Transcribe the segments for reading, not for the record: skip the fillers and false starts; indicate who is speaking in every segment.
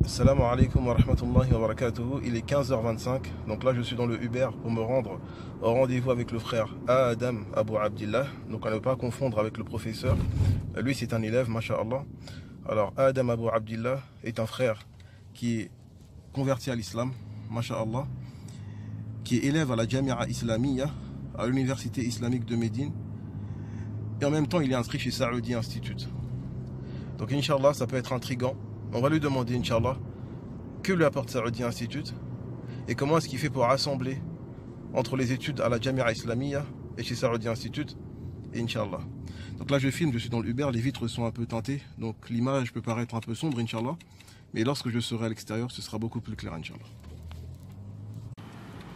Speaker 1: Assalamu alaikum wa rahmatullahi wa barakatuhu. Il est 15h25, donc là je suis dans le Uber pour me rendre au rendez-vous avec le frère Adam Abu Abdillah. Donc à ne pas confondre avec le professeur. Lui c'est un élève, masha'Allah. Alors Adam Abu Abdillah est un frère qui est converti à l'islam, masha'Allah, qui est élève à la Jamia Islamiyya, à l'université islamique de Médine. Et en même temps il est inscrit chez Saoudi Institute. Donc Inch'Allah ça peut être intriguant. On va lui demander, Inch'Allah, que lui apporte Saoudi Institute et comment est-ce qu'il fait pour assembler entre les études à la Jamia Islamiyya et chez Saoudi Institute, et Inch'Allah. Donc là je filme, je suis dans le Uber, les vitres sont un peu teintées, donc l'image peut paraître un peu sombre, Inch'Allah, mais lorsque je serai à l'extérieur, ce sera beaucoup plus clair, Inch'Allah.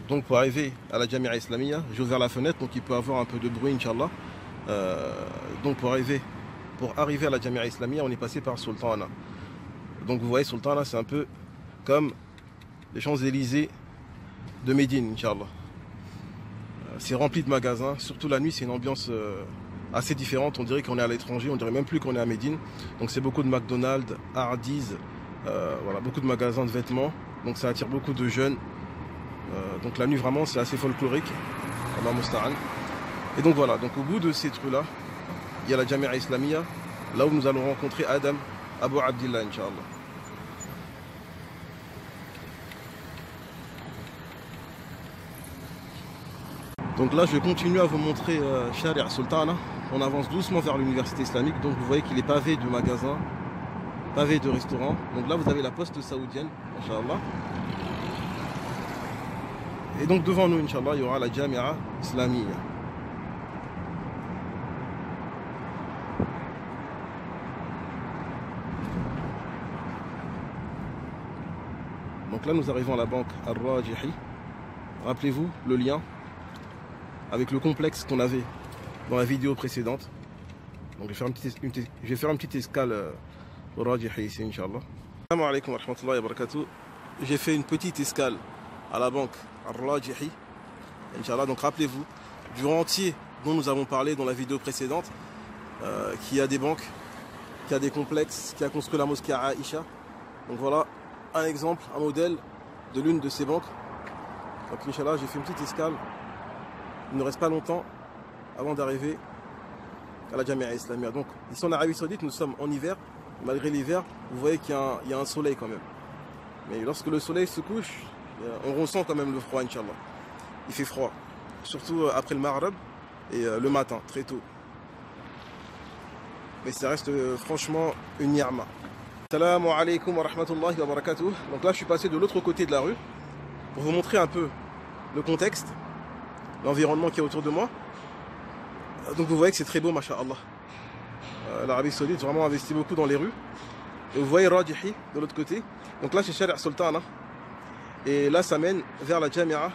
Speaker 1: Donc pour arriver à la Jamia Islamiyya, j'ai ouvert la fenêtre, donc il peut avoir un peu de bruit, Inch'Allah. Donc pour arriver à la Jamia Islamiyya, on est passé par Sultana. Donc vous voyez, Sultana, c'est un peu comme les Champs-Élysées de Médine, Inch'Allah. C'est rempli de magasins, surtout la nuit, c'est une ambiance assez différente. On dirait qu'on est à l'étranger, on dirait même plus qu'on est à Médine. Donc c'est beaucoup de McDonald's, Hardee's, voilà, beaucoup de magasins de vêtements. Donc ça attire beaucoup de jeunes. Donc la nuit, vraiment, c'est assez folklorique. Allah Musta'an. Et donc voilà, donc au bout de ces trucs-là, il y a la Jamia Islamiyya, là où nous allons rencontrer Adam Abu Abdillah, Inch'Allah. Donc là, je continue à vous montrer Sharia Sultana. On avance doucement vers l'université islamique. Donc vous voyez qu'il est pavé de magasins, pavé de restaurants. Donc là, vous avez la poste saoudienne, Inch'Allah. Et donc devant nous, Inch'Allah, il y aura la Jamia Islamiyya. Donc là, nous arrivons à la banque Al-Rajihi. Rappelez-vous le lien avec le complexe qu'on avait dans la vidéo précédente. Donc je vais faire une petite escale au Rajihi ici, Inch'Allah. Assalamu alaikum wa rahmatullahi wa barakatuh. J'ai fait une petite escale à la banque Al-Rajihi, Inch'Allah. Donc rappelez-vous du rentier dont nous avons parlé dans la vidéo précédente, qui a des banques, qui a des complexes, qui a construit la mosquée à Aïcha. Donc voilà un exemple, un modèle de l'une de ces banques. Donc Inch'Allah, j'ai fait une petite escale. Il ne reste pas longtemps avant d'arriver à la Jamia Islamiyya. Donc ici en Arabie Saoudite, nous sommes en hiver. Malgré l'hiver, vous voyez qu'il y a un soleil quand même. Mais lorsque le soleil se couche, on ressent quand même le froid, Inch'Allah. Il fait froid, surtout après le Maghreb et le matin, très tôt. Mais ça reste franchement une ni'ma. Assalamu alaikum wa rahmatullahi wa barakatuh. Donc là, je suis passé de l'autre côté de la rue pour vous montrer un peu le contexte, l'environnement qui est autour de moi. Donc vous voyez que c'est très beau, masha'Allah. L'Arabie Saoudite vraiment investi beaucoup dans les rues. Et vous voyez Rajihi de l'autre côté. Donc là, c'est Sharia Sultana. Et là, ça mène vers la Jamia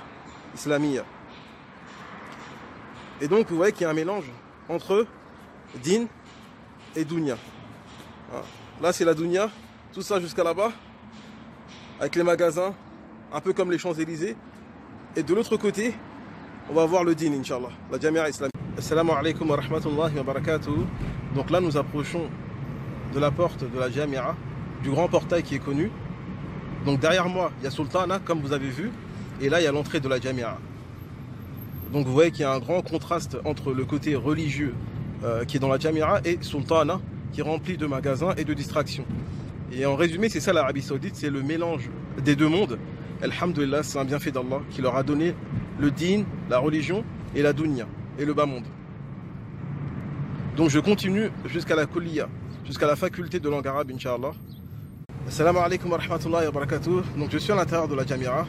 Speaker 1: Islamiyya. Et donc, vous voyez qu'il y a un mélange entre din et dunya. Là, c'est la dunya, tout ça jusqu'à là-bas, avec les magasins, un peu comme les Champs-Élysées. Et de l'autre côté, on va voir le din, Inch'Allah, la Jamia Islamiyya. Assalamu alaikum wa rahmatullahi wa barakatuh. Donc là, nous approchons de la porte de la Jamia, du grand portail qui est connu. Donc derrière moi, il y a Sultana, comme vous avez vu. Et là, il y a l'entrée de la Jamia. Donc vous voyez qu'il y a un grand contraste entre le côté religieux qui est dans la Jamia et Sultana, qui est rempli de magasins et de distractions. Et en résumé, c'est ça l'Arabie Saoudite, c'est le mélange des deux mondes. Alhamdulillah, c'est un bienfait d'Allah qui leur a donné le din, la religion, et la dunya, et le bas monde. Donc je continue jusqu'à la Kulliya, jusqu'à la faculté de langue arabe, Inch'Allah. Assalamu alaikum wa rahmatullahi wa barakatuh. Donc je suis à l'intérieur de la Jamia.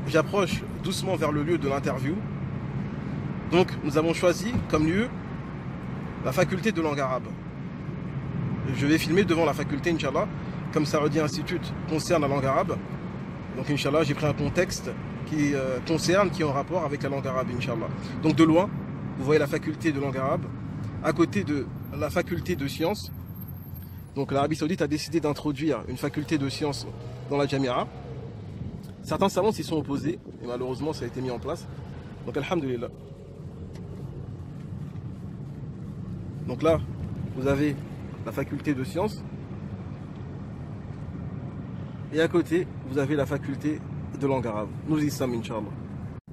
Speaker 1: J'approche doucement vers le lieu de l'interview. Donc nous avons choisi comme lieu la faculté de langue arabe. Je vais filmer devant la faculté, Inch'Allah, comme Saoudi Institute concerne la langue arabe. Donc Inch'Allah, j'ai pris un contexte qui qui est en rapport avec la langue arabe, Inch'Allah. Donc de loin, vous voyez la faculté de langue arabe, à côté de la faculté de sciences. Donc l'Arabie Saoudite a décidé d'introduire une faculté de sciences dans la Jamia. Certains savants s'y sont opposés, et malheureusement ça a été mis en place. Donc alhamdulillah. Donc là, vous avez la faculté de sciences. et à côté, vous avez la faculté de langue arabe. Nous y sommes, Inch'Allah.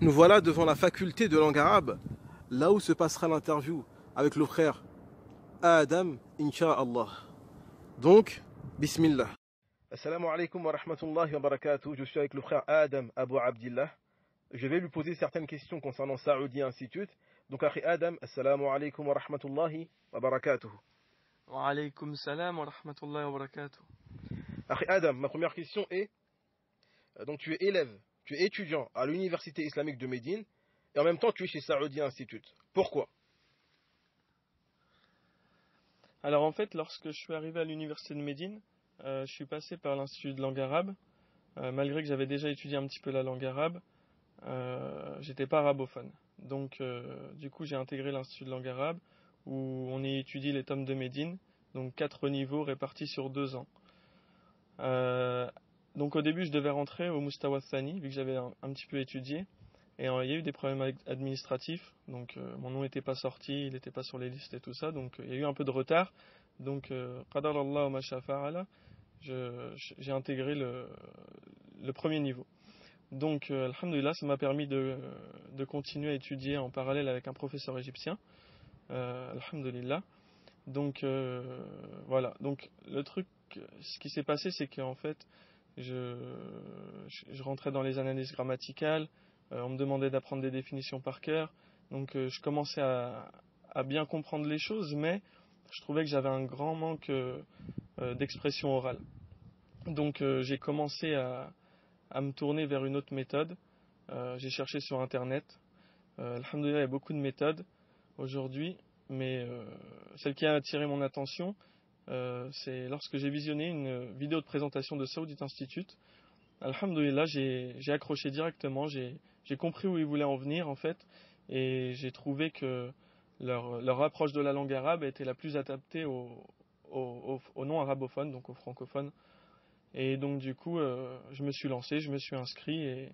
Speaker 1: Nous voilà devant la faculté de langue arabe, là où se passera l'interview avec le frère Adam, Inch'Allah. Donc, Bismillah. Assalamu alaikum wa rahmatullahi wa barakatuh. Je suis avec le frère Adam Abu Abdillah. Je vais lui poser certaines questions concernant Saoudi Institute. Donc, Akhi Adam, assalamu alaikum wa rahmatullahi wa barakatuh.
Speaker 2: Wa alaykum salam wa rahmatullahi wa barakatuh.
Speaker 1: Akhi Adam, ma première question est, donc tu es élève, tu es étudiant à l'université islamique de Médine, et en même temps tu es chez Saoudi Institute. Pourquoi?
Speaker 2: Alors en fait, lorsque je suis arrivé à l'université de Médine, je suis passé par l'Institut de langue arabe. Malgré que j'avais déjà étudié un petit peu la langue arabe, j'étais pas arabophone. Donc du coup j'ai intégré l'Institut de langue arabe où on y étudie les tomes de Médine, donc 4 niveaux répartis sur 2 ans. Donc au début je devais rentrer au Mustawa Thani vu que j'avais un petit peu étudié et il y a eu des problèmes administratifs, donc mon nom n'était pas sorti, il n'était pas sur les listes et tout ça, donc il y a eu un peu de retard. Donc qadarallah wa ma sha fa'ala, j'ai intégré le premier niveau. Donc alhamdoulilah, ça m'a permis de continuer à étudier en parallèle avec un professeur égyptien, alhamdoulilah. Donc voilà, donc le truc, ce qui s'est passé, c'est qu'en fait je rentrais dans les analyses grammaticales, on me demandait d'apprendre des définitions par cœur, donc je commençais à bien comprendre les choses, mais je trouvais que j'avais un grand manque d'expression orale. Donc j'ai commencé à me tourner vers une autre méthode. J'ai cherché sur internet. Alhamdoulilah, il y a beaucoup de méthodes aujourd'hui, mais celle qui a attiré mon attention, c'est lorsque j'ai visionné une vidéo de présentation de Saoudi Institute. Alhamdoulilah, j'ai accroché directement, j'ai compris où ils voulaient en venir en fait, et j'ai trouvé que leur approche de la langue arabe était la plus adaptée aux non-arabophones, donc aux francophones. Et donc du coup, je me suis lancé, je me suis inscrit,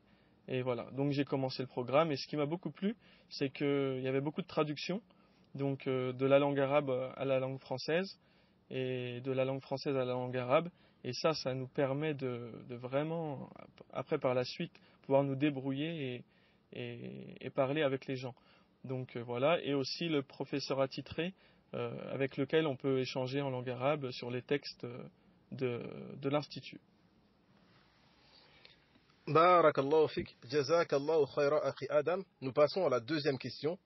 Speaker 2: et voilà. Donc j'ai commencé le programme, et ce qui m'a beaucoup plu, c'est qu'il y avait beaucoup de traductions, donc de la langue arabe à la langue française, et de la langue française à la langue arabe, et ça nous permet de vraiment, après par la suite, pouvoir nous débrouiller et parler avec les gens. Donc voilà, et aussi le professeur attitré avec lequel on peut échanger en langue arabe sur les textes de l'Institut.
Speaker 1: Barakallahu fik, jazakallahu khayra, Akhi Adam. Nous passons à la deuxième question.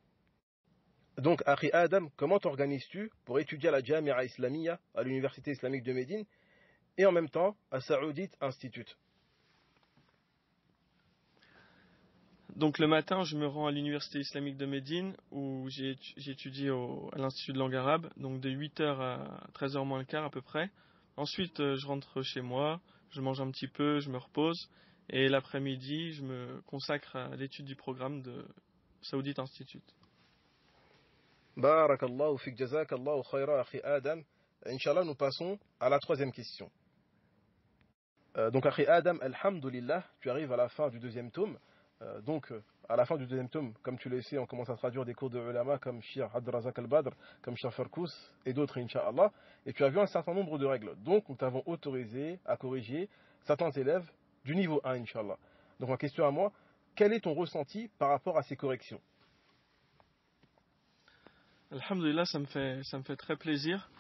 Speaker 1: Donc, Akhi Adam, comment t'organises-tu pour étudier à la Jamia Islamiyya, à l'université islamique de Médine, et en même temps à Saoudi Institute?
Speaker 2: Donc le matin, je me rends à l'université islamique de Médine où j'étudie à l'Institut de langue arabe, donc de 8h à 13h moins le quart à peu près. Ensuite, je rentre chez moi, je mange un petit peu, je me repose, et l'après-midi, je me consacre à l'étude du programme de Saoudi Institute.
Speaker 1: Barakallahu fik, jazakallahu khayra, Akhi Adam. Inch'Allah, nous passons à la troisième question. Donc, Akhi Adam, alhamdulillah, tu arrives à la fin du deuxième tome. Donc, à la fin du deuxième tome, comme tu le sais, on commence à traduire des cours de ulama comme Cheikh Abdrazak al-Badr, comme Cheikh Farkous et d'autres, Inch'Allah. Et tu as vu un certain nombre de règles. Donc, nous t'avons autorisé à corriger certains élèves du niveau 1, Inch'Allah. Donc, ma question à moi, quel est ton ressenti par rapport à ces corrections?
Speaker 2: Alhamdulillah, ça me fait très plaisir.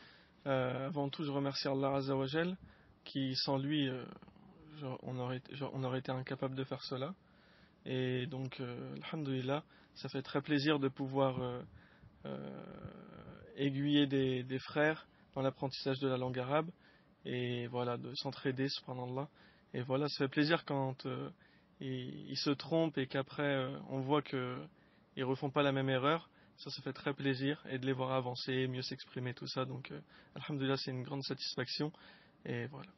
Speaker 2: Avant tout, je remercie Allah Azza wa Jal, qui sans lui, on aurait été incapable de faire cela. Et donc, alhamdulillah, ça fait très plaisir de pouvoir aiguiller des frères dans l'apprentissage de la langue arabe, et voilà, de s'entraider, subhanallah. Et voilà, ça fait plaisir quand ils se trompent et qu'après on voit qu'ils refont pas la même erreur. Ça fait très plaisir, et de les voir avancer, mieux s'exprimer, tout ça. Donc, alhamdulillah, c'est une grande satisfaction. Et voilà.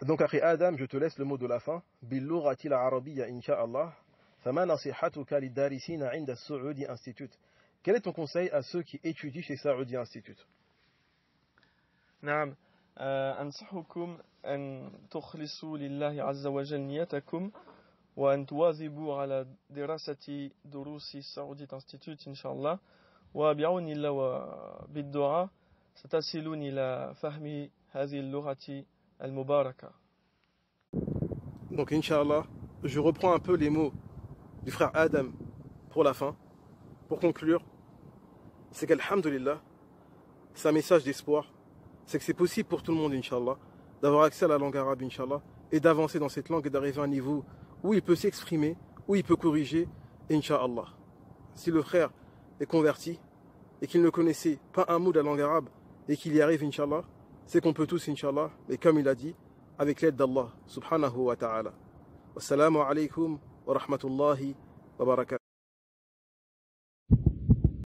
Speaker 1: Donc, Akhi Adam, je te laisse le mot de la fin. Bil-lughati al-arabiyya, Inch'Allah. Fama nasihatuka lid-darisina 'inda Saoudi Institute. Quel est ton conseil à ceux qui étudient chez Saoudi Institute?
Speaker 2: نعم أنصحكم أن تخلصوا لله عز وجل نيتكم وأن تواظبوا على دراسة دروس سعودية انستيتوت إن شاء الله وبعون الله وبالدعاء ستصلون إلى فهم هذه اللغة al-mubaraka.
Speaker 1: Donc, Inch'Allah, je reprends un peu les mots du frère Adam pour la fin. Pour conclure, c'est qu'Alhamdulillah, c'est un message d'espoir. C'est que c'est possible pour tout le monde, Inch'Allah, d'avoir accès à la langue arabe, Inch'Allah, et d'avancer dans cette langue et d'arriver à un niveau où il peut s'exprimer, où il peut corriger, Inch'Allah. Si le frère est converti et qu'il ne connaissait pas un mot de la langue arabe et qu'il y arrive, Inch'Allah, c'est qu'on peut tous, Inch'Allah, mais comme il a dit, avec l'aide d'Allah, subhanahu wa ta'ala. Wassalamu alaikum wa rahmatullahi wa barakatuh.